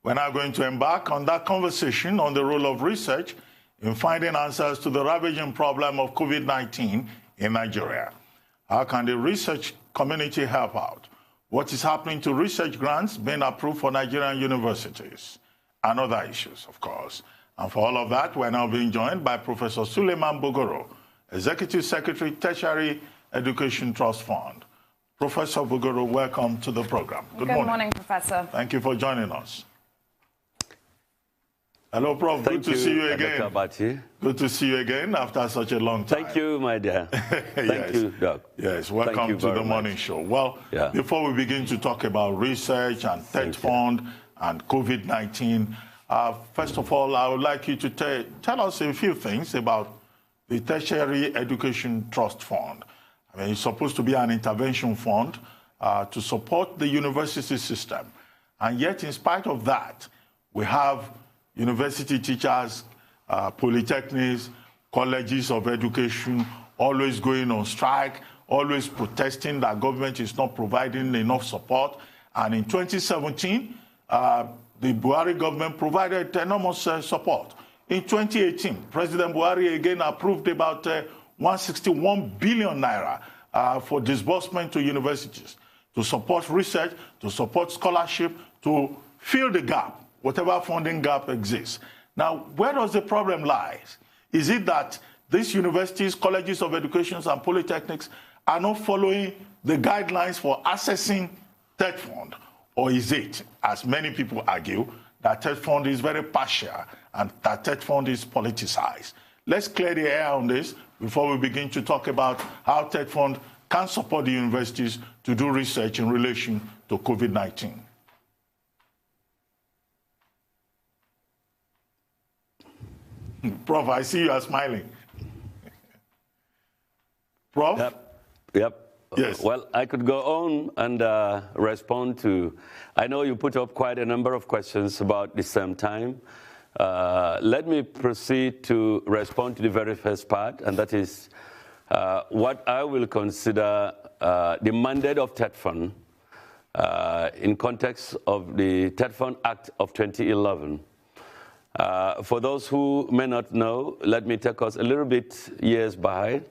We're now going to embark on that conversation on the role of research in finding answers to the ravaging problem of COVID-19 in Nigeria. How can the research community help out? What is happening to research grants being approved for Nigerian universities? And other issues, of course. And for all of that, we're now being joined by Professor Suleiman Bogoro, Executive Secretary, Tertiary Education Trust Fund. Professor Bogoro, welcome to the program. Good morning, Professor. Thank you for joining us. Hello, Prof. Good to see you again. Good to see you again after such a long time. Thank you, my dear. Thank you, Doug. Yes, welcome to the morning show. Well, before we begin to talk about research and TETFund and COVID-19, first of all, I would like you to tell us a few things about the Tertiary Education Trust Fund. I mean, it's supposed to be an intervention fund to support the university system. And yet, in spite of that, we have university teachers, polytechnics, colleges of education, always going on strike, always protesting that government is not providing enough support. And in 2017, the Buhari government provided enormous support. In 2018, President Buhari again approved about 161 billion naira for disbursement to universities, to support research, to support scholarship, to fill the gap, whatever funding gap exists. Now, where does the problem lie? Is it that these universities, colleges of education, and polytechnics are not following the guidelines for accessing TETFund? Or is it, as many people argue, that TETFund is very partial and that TETFund is politicized? Let's clear the air on this before we begin to talk about how TETFund can support the universities to do research in relation to COVID-19. Prof, I see you are smiling. Prof? Yep. Yes. Well, I could go on and respond to, I know you put up quite a number of questions about the same time. Let me proceed to respond to the very first part, and that is what I will consider the mandate of TETFund in context of the TETFund Act of 2011. For those who may not know, let me take us a little bit years behind.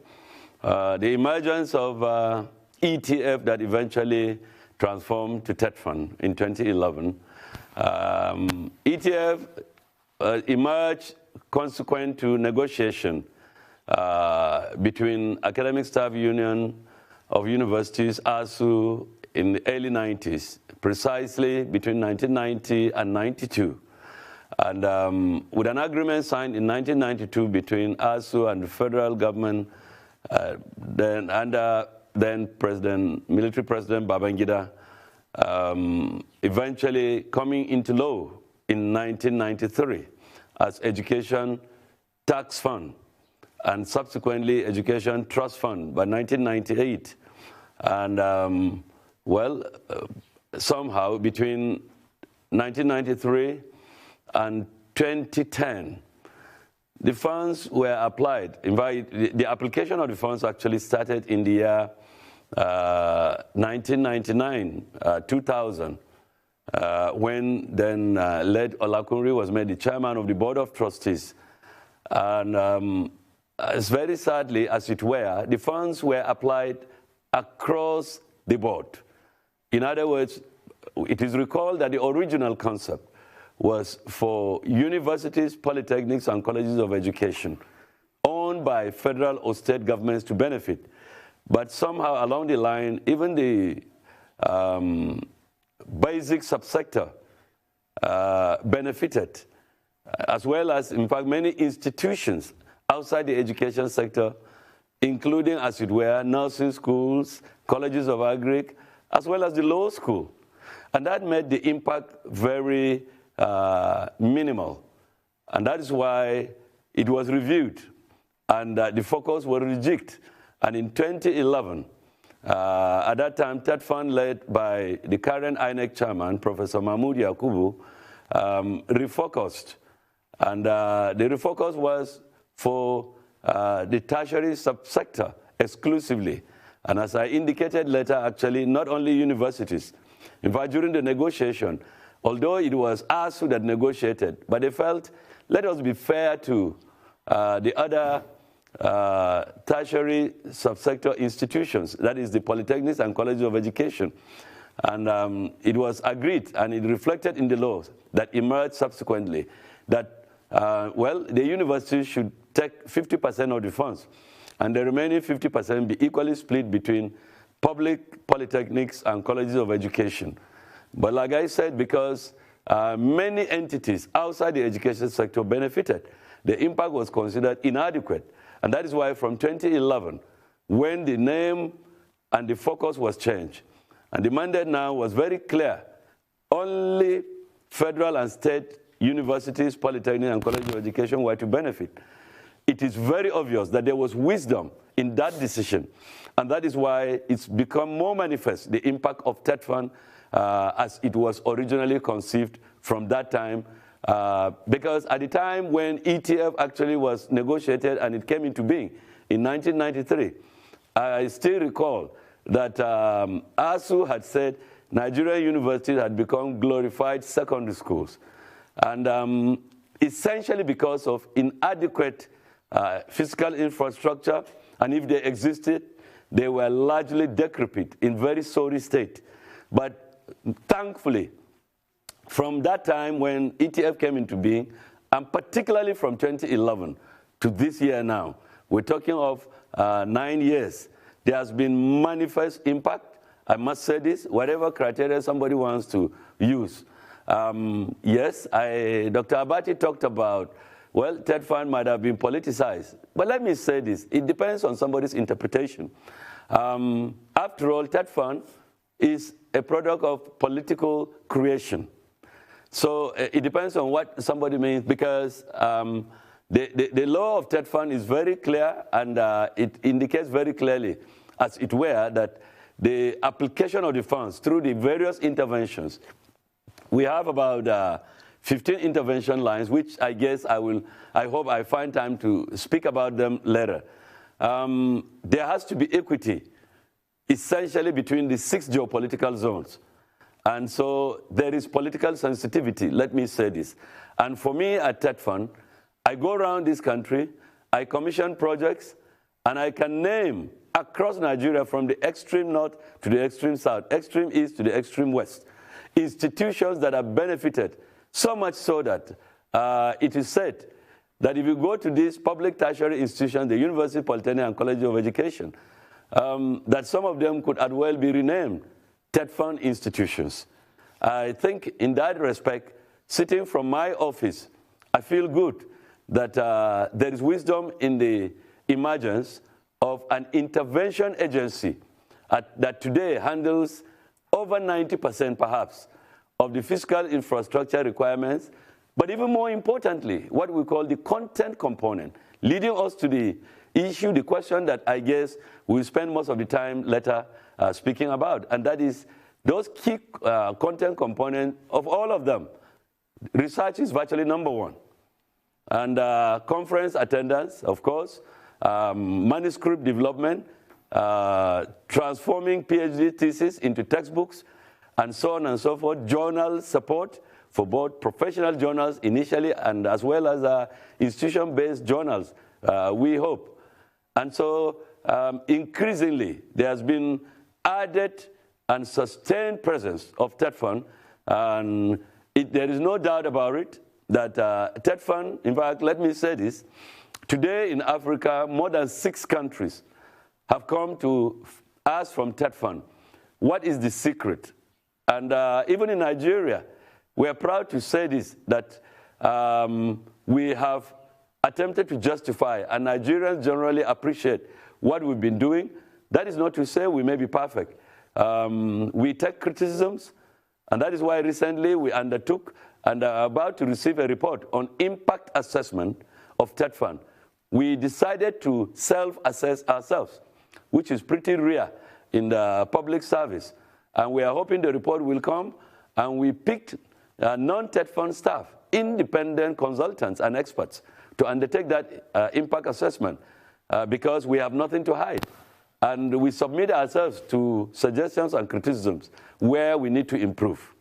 The emergence of ETF that eventually transformed to TETFund in 2011. ETF emerged consequent to negotiation between Academic Staff Union of Universities, ASU, in the early 90s, precisely between 1990 and 92. And with an agreement signed in 1992 between ASU and the federal government, then military president Babangida, eventually coming into law in 1993 as Education Tax Fund and subsequently Education Trust Fund by 1998. And somehow between 1993 and 2010, the funds were applied. In fact, the application of the funds actually started in the year 1999, 2000, when then Led Olakunri was made the chairman of the Board of Trustees. And as very sadly, as it were, the funds were applied across the board. In other words, it is recalled that the original concept was for universities, polytechnics, and colleges of education owned by federal or state governments to benefit. But somehow along the line, even the basic subsector benefited, as well as, in fact, many institutions outside the education sector, including, as it were, nursing schools, colleges of agric, as well as the law school. And that made the impact very minimal. And that is why it was reviewed. And the focus was rejected. And in 2011, at that time, TETFund, led by the current INEC chairman, Professor Mahmoud Yakubu, refocused. And the refocus was for the tertiary subsector exclusively. And as I indicated later, actually, not only universities. In fact, during the negotiation, although it was ASU that negotiated, but they felt, let us be fair to the other tertiary subsector institutions, that is the polytechnics and colleges of education. And it was agreed, and it reflected in the laws that emerged subsequently, that, well, the universities should take 50% of the funds, and the remaining 50% be equally split between public polytechnics and colleges of education. But like I said, because many entities outside the education sector benefited, the impact was considered inadequate. And that is why from 2011, when the name and the focus was changed, and the mandate now was very clear, only federal and state universities, polytechnics, and colleges of education were to benefit. It is very obvious that there was wisdom in that decision. And that is why it's become more manifest, the impact of TETFund as it was originally conceived from that time. Because at the time when ETF actually was negotiated and it came into being in 1993, I still recall that ASU had said Nigerian universities had become glorified secondary schools. And essentially because of inadequate physical infrastructure, and if they existed, they were largely decrepit, in very sorry state. But thankfully, from that time when ETF came into being, and particularly from 2011 to this year now, we're talking of 9 years, there has been manifest impact. I must say this, whatever criteria somebody wants to use. Yes, Dr. Abati talked about, well, TETFund might have been politicized. But let me say this, it depends on somebody's interpretation. After all, TETFund is a product of political creation. So it depends on what somebody means, because the law of TETFund is very clear, and it indicates very clearly, as it were, that the application of the funds through the various interventions, we have about 15 intervention lines, which I guess I hope I find time to speak about them later. There has to be equity, essentially between the 6 geopolitical zones. And so there is political sensitivity, let me say this. And for me at TETFund, I go around this country, I commission projects, and I can name across Nigeria from the extreme north to the extreme south, extreme east to the extreme west, institutions that have benefited, so much so that it is said that if you go to these public tertiary institutions, the University, Polytechnic, and College of Education, that some of them could as well be renamed TETFund institutions. I think in that respect, sitting from my office, I feel good that there is wisdom in the emergence of an intervention agency that today handles over 90% perhaps of the fiscal infrastructure requirements, but even more importantly, what we call the content component, leading us to the issue, the question that I guess we'll spend most of the time later speaking about, and that is those key content components of all of them. Research is virtually #1. And conference attendance, of course, manuscript development, transforming PhD thesis into textbooks, and so on and so forth, journal support for both professional journals initially and as well as institution-based journals, we hope. And so increasingly, there has been added and sustained presence of TETFund, and there is no doubt about it that TETFund, in fact, let me say this, today in Africa, more than 6 countries have come to ask from TETFund, what is the secret? And even in Nigeria, we are proud to say this, that we have attempted to justify, and Nigerians generally appreciate what we've been doing. That is not to say we may be perfect. We take criticisms, and that is why recently we undertook and are about to receive a report on impact assessment of TETFund. We decided to self-assess ourselves, which is pretty rare in the public service. And we are hoping the report will come, and we picked non-TETFund staff, independent consultants and experts to undertake that impact assessment because we have nothing to hide. And we submit ourselves to suggestions and criticisms where we need to improve.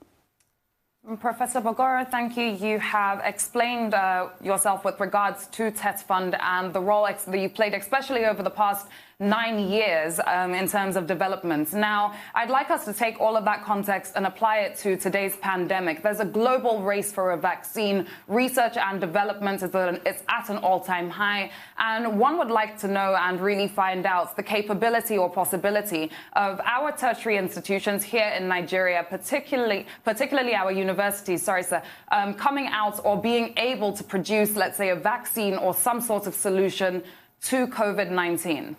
Professor Bogoro, thank you. You have explained yourself with regards to TETFund and the role that you played, especially over the past 9 years in terms of developments. Now, I'd like us to take all of that context and apply it to today's pandemic. There's a global race for a vaccine. Research and development is at an all-time high. And one would like to know and really find out the capability or possibility of our tertiary institutions here in Nigeria, particularly our universities, coming out or being able to produce, let's say, a vaccine or some sort of solution to COVID-19.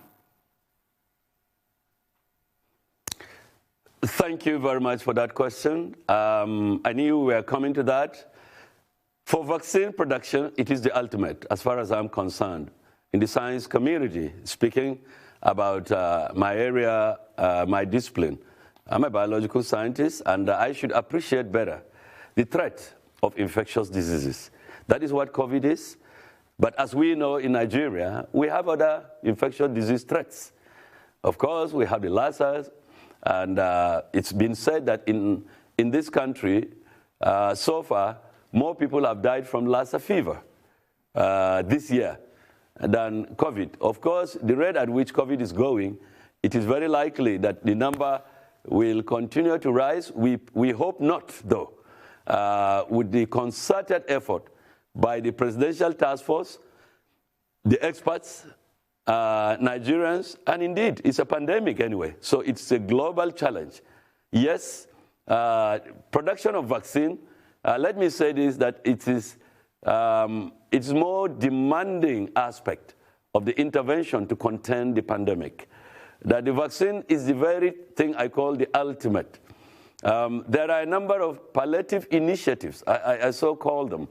Thank you very much for that question. I knew we were coming to that. For vaccine production, it is the ultimate, as far as I'm concerned. In the science community, speaking about my area, my discipline, I'm a biological scientist, and I should appreciate better the threat of infectious diseases. That is what COVID is. But as we know in Nigeria, we have other infectious disease threats. Of course, we have the Lassa. And it's been said that in this country, so far, more people have died from Lassa fever this year than COVID. Of course, the rate at which COVID is going, it is very likely that the number will continue to rise. We hope not, though. With the concerted effort by the Presidential Task Force, the experts, Nigerians, and indeed, it's a pandemic anyway, so it's a global challenge. Yes, production of vaccine, let me say this, that it's more demanding aspect of the intervention to contain the pandemic. That the vaccine is the very thing I call the ultimate. There are a number of palliative initiatives, I so call them,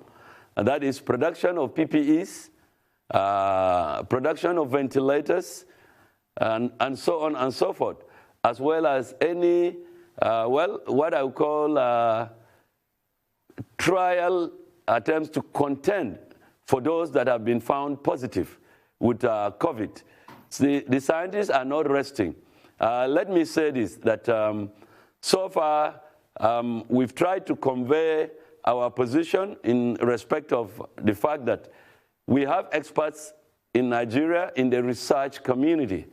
and that is production of PPEs, production of ventilators, and so on and so forth, as well as any, what I would call trial attempts to contend for those that have been found positive with COVID. The scientists are not resting. Let me say this, that so far we've tried to convey our position in respect of the fact that we have experts in Nigeria in the research community.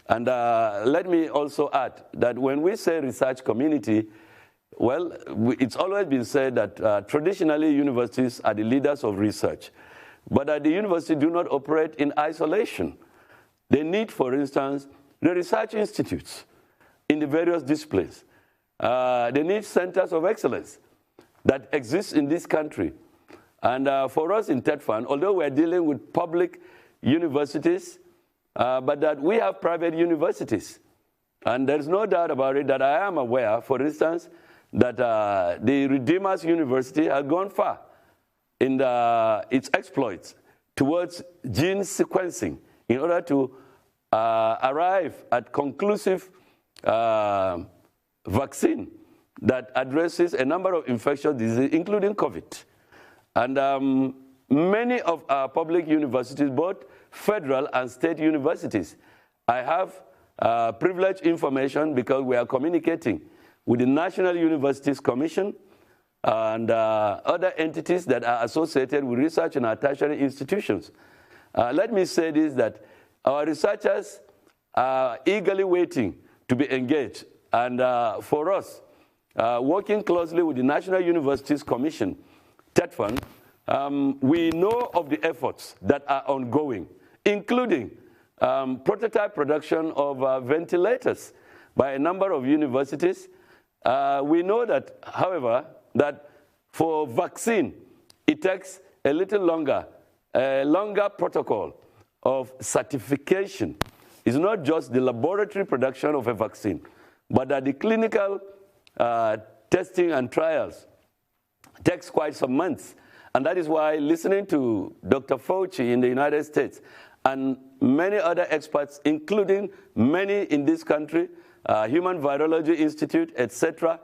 And let me also add that when we say research community, well, it's always been said that traditionally universities are the leaders of research, but that the university do not operate in isolation. They need, for instance, the research institutes in the various disciplines. They need centers of excellence that exist in this country. And for us in TETFund, although we're dealing with public universities, but that we have private universities. And there's no doubt about it that I am aware, for instance, that the Redeemers University has gone far in its exploits towards gene sequencing in order to arrive at conclusive vaccine that addresses a number of infectious diseases, including COVID. And many of our public universities, both federal and state universities, I have privileged information because we are communicating with the National Universities Commission and other entities that are associated with research in our tertiary institutions. Let me say this, that our researchers are eagerly waiting to be engaged. And for us, working closely with the National Universities Commission, TETFund, we know of the efforts that are ongoing, including prototype production of ventilators by a number of universities. We know that, however, that for vaccine, it takes a little longer, a longer protocol of certification. It's not just the laboratory production of a vaccine, but that the clinical testing and trials takes quite some months. And that is why listening to Dr. Fauci in the United States and many other experts, including many in this country, Human Virology Institute, etc.,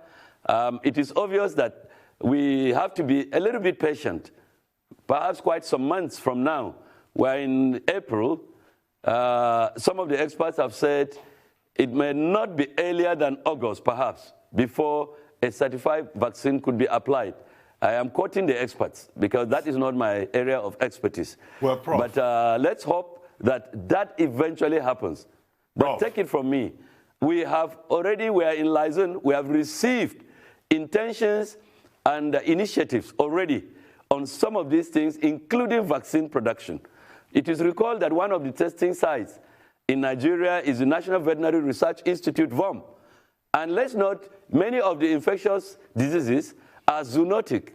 it is obvious that we have to be a little bit patient. Perhaps quite some months from now, where in April, some of the experts have said it may not be earlier than August, perhaps, before a certified vaccine could be applied. I am quoting the experts because that is not my area of expertise. Well, Prof. But let's hope that that eventually happens. But Prof. take it from me. We are in liaison, we have received intentions and initiatives already on some of these things, including vaccine production. It is recalled that one of the testing sites in Nigeria is the National Veterinary Research Institute, VOM. And let's note, many of the infectious diseases are zoonotic.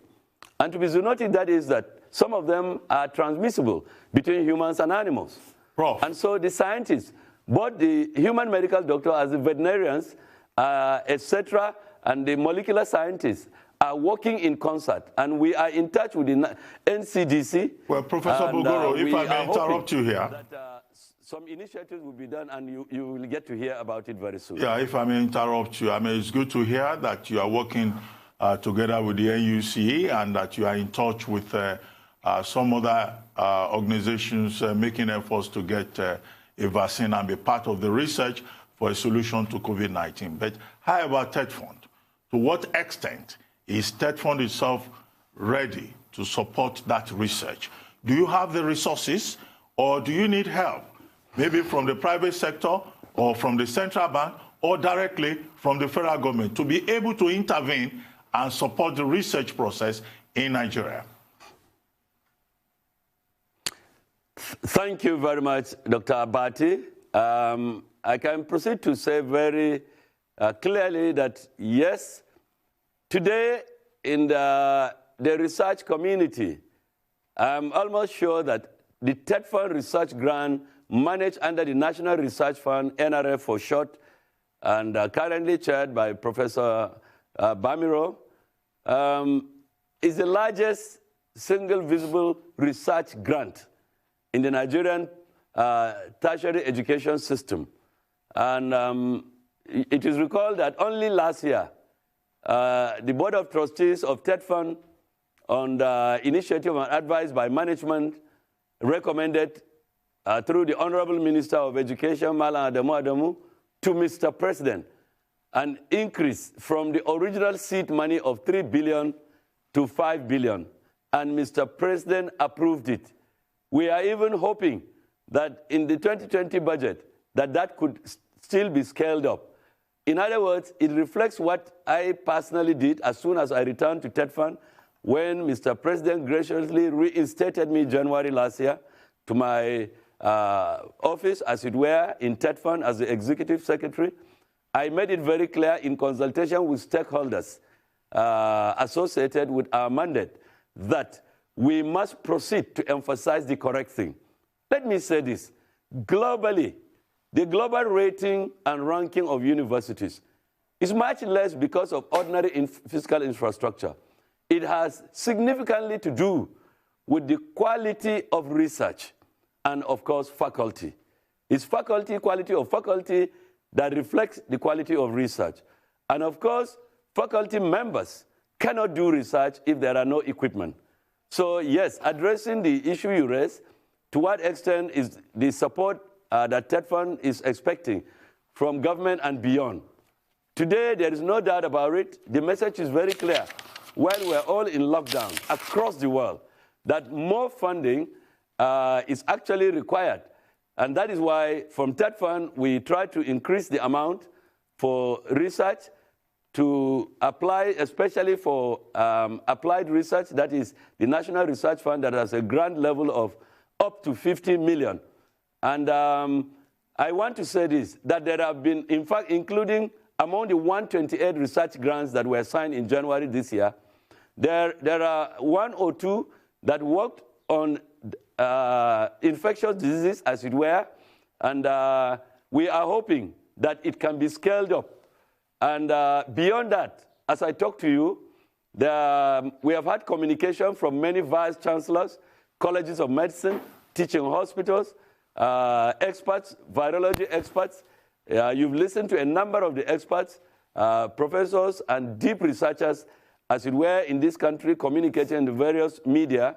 And to be zoonotic, that is that some of them are transmissible between humans and animals. Prof. And so the scientists, both the human medical doctor as the veterinarians, etc., and the molecular scientists are working in concert. And we are in touch with the NCDC. Well, Professor Bogoro, if I may interrupt you here. That, some initiatives will be done, and you will get to hear about it very soon. Yeah, if I may interrupt you, I mean, it's good to hear that you are working together with the NUC and that you are in touch with some other organizations making efforts to get a vaccine and be part of the research for a solution to COVID-19. But how about TETFund? To what extent is TETFund itself ready to support that research? Do you have the resources, or do you need help, maybe from the private sector or from the central bank or directly from the federal government, to be able to intervene and support the research process in Nigeria? Thank you very much, Dr. Abati. I can proceed to say very clearly that, yes, today in the research community, I'm almost sure that the TETFund research grant managed under the National Research Fund, NRF for short, and currently chaired by Professor Bamiro, is the largest single visible research grant in the Nigerian tertiary education system. And it is recalled that only last year, the Board of Trustees of TETFund, on the initiative and advice by management, recommended through the Honorable Minister of Education, Malam Adamu Adamu, to Mr. President, an increase from the original seed money of 3 billion to 5 billion. And Mr. President approved it. We are even hoping that in the 2020 budget, that could still be scaled up. In other words, it reflects what I personally did as soon as I returned to TETFund, when Mr. President graciously reinstated me January last year to my office, as it were, in TETFund as the Executive Secretary. I made it very clear in consultation with stakeholders associated with our mandate that we must proceed to emphasize the correct thing. Let me say this. Globally, the global rating and ranking of universities is much less because of ordinary fiscal infrastructure. It has significantly to do with the quality of research and, of course, faculty. It's quality of faculty that reflects the quality of research. And, of course, faculty members cannot do research if there are no equipment. So, yes, addressing the issue you raised, to what extent is the support that TETFund is expecting from government and beyond? Today, there is no doubt about it. The message is very clear. While we're all in lockdown across the world, that more funding is actually required. And that is why, from TETFund, we try to increase the amount for research to apply, especially for applied research. That is the National Research Fund that has a grant level of up to 50 million. And I want to say this, that there have been, in fact, including among the 128 research grants that were signed in January this year, there are 1 or 2 that worked on infectious diseases, as it were, and we are hoping that it can be scaled up. And beyond that, as I talk to you, we have had communication from many vice chancellors, colleges of medicine, teaching hospitals, experts, virology experts. You've listened to a number of the experts, professors, and deep researchers, as it were, in this country, communicating in the various media.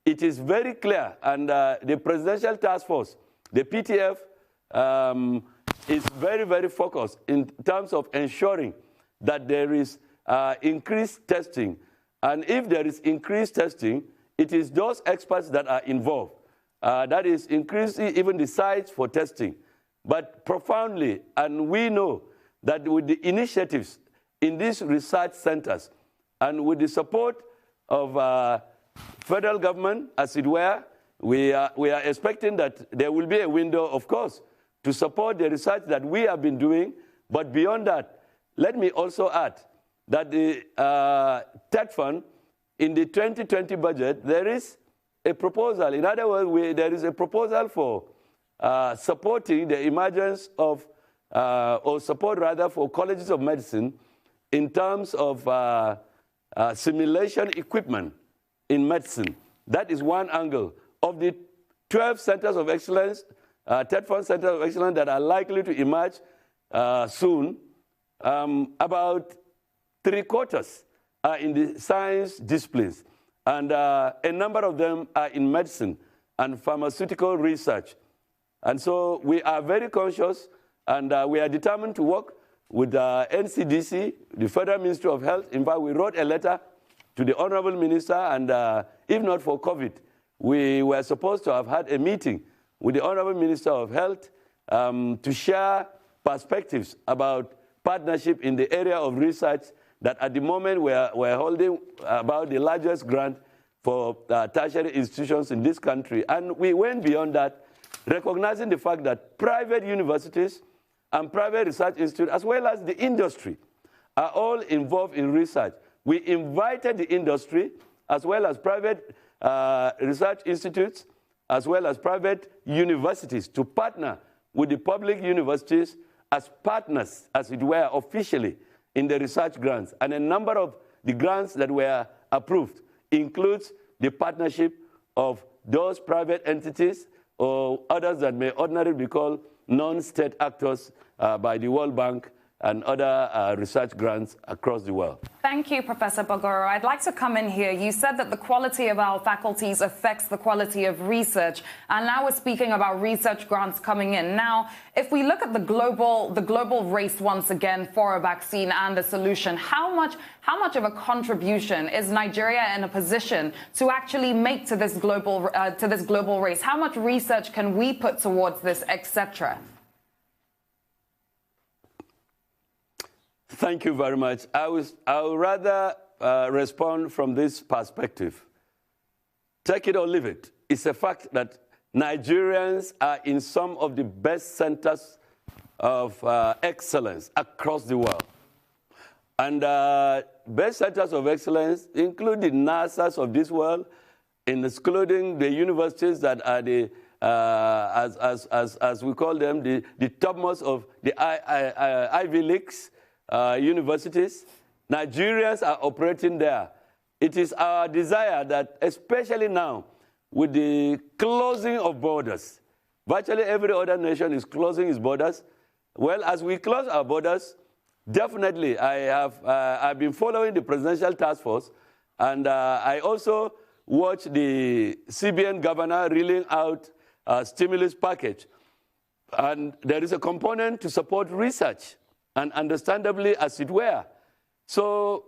It is very clear, and the Presidential Task Force, the PTF, is very, very focused in terms of ensuring that there is increased testing. And if there is increased testing, it is those experts that are involved. That is increasing even the sites for testing. But profoundly, and we know that with the initiatives in these research centers and with the support of federal government, as it were, we are expecting that there will be a window, of course, to support the research that we have been doing. But beyond that, let me also add that the TETFund, in the 2020 budget, there is a proposal. In other words, there is a proposal for supporting the emergence of, or support rather, for colleges of medicine in terms of simulation equipment in medicine. That is one angle. Of the 12 centers of excellence, TETFund centers of excellence that are likely to emerge soon, about 3/4 are in the science disciplines. And a number of them are in medicine and pharmaceutical research. And so we are very conscious, and we are determined to work with NCDC, the Federal Ministry of Health. In fact, we wrote a letter to the Honorable Minister, and if not for COVID, we were supposed to have had a meeting with the Honorable Minister of Health to share perspectives about partnership in the area of research that at the moment we're holding about the largest grant for tertiary institutions in this country. And we went beyond that, recognizing the fact that private universities and private research institutes, as well as the industry, are all involved in research. We invited the industry, as well as private research institutes, as well as private universities, to partner with the public universities as partners, as it were, officially in the research grants. And a number of the grants that were approved includes the partnership of those private entities or others that may ordinarily be called non-state actors by the World Bank and other research grants across the world. Thank you, Professor Bogoro. I'd like to come in here. You said that the quality of our faculties affects the quality of research, and now we're speaking about research grants coming in. Now, if we look at the global race once again for a vaccine and a solution, how much of a contribution is Nigeria in a position to actually make to this global race? How much research can we put towards this, etc.? Thank you very much. I would rather respond from this perspective. Take it or leave it. It's a fact that Nigerians are in some of the best centers of excellence across the world. And best centers of excellence include the NASAs of this world, including the universities that are the, as we call them, the topmost of the Ivy Leagues, universities. Nigerians are operating there. It is our desire that, especially now, with the closing of borders, virtually every other nation is closing its borders. Well, as we close our borders, definitely I've been following the Presidential Task Force, and I also watched the CBN governor reeling out a stimulus package. And there is a component to support research, and understandably, as it were. So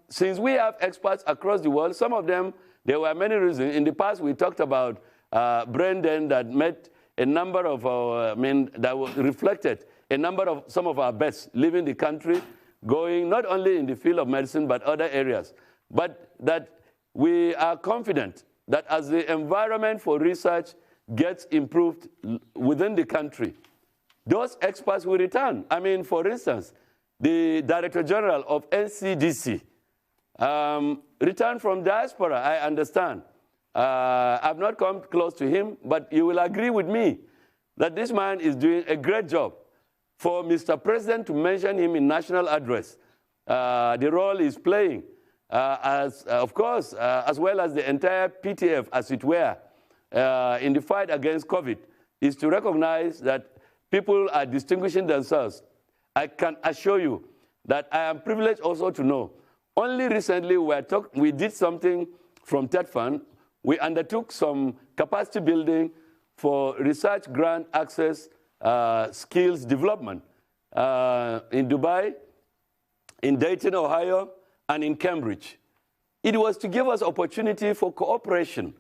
since we have experts across the world, some of them, there were many reasons. In the past, we talked about Brendan that met a number of, that reflected a number of some of our best leaving the country, going not only in the field of medicine, but other areas. But that we are confident that as the environment for research gets improved within the country, those experts will return. I mean, for instance, the Director General of NCDC returned from diaspora, I understand. I've not come close to him, but you will agree with me that this man is doing a great job. For Mr. President to mention him in national address, the role he's playing, of course, as well as the entire PTF, as it were, in the fight against COVID, is to recognize that people are distinguishing themselves. I can assure you that I am privileged also to know. Only recently we did something from TETFund. We undertook some capacity building for research grant access skills development in Dubai. in Dayton, Ohio, and in Cambridge. It was to give us opportunity for cooperation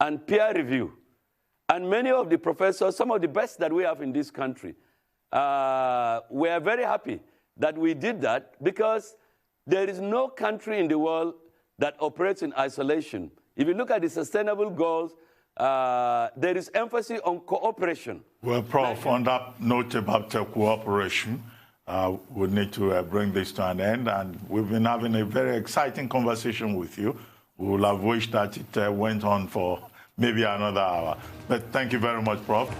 and peer review. And many of the professors, some of the best that we have in this country, were very happy that we did that, because there is no country in the world that operates in isolation. If you look at the sustainable goals, there is emphasis on cooperation. Well, Prof, on that note about cooperation, we need to bring this to an end. And we've been having a very exciting conversation with you. We would have wished that it went on for maybe another hour. But thank you very much, Prof.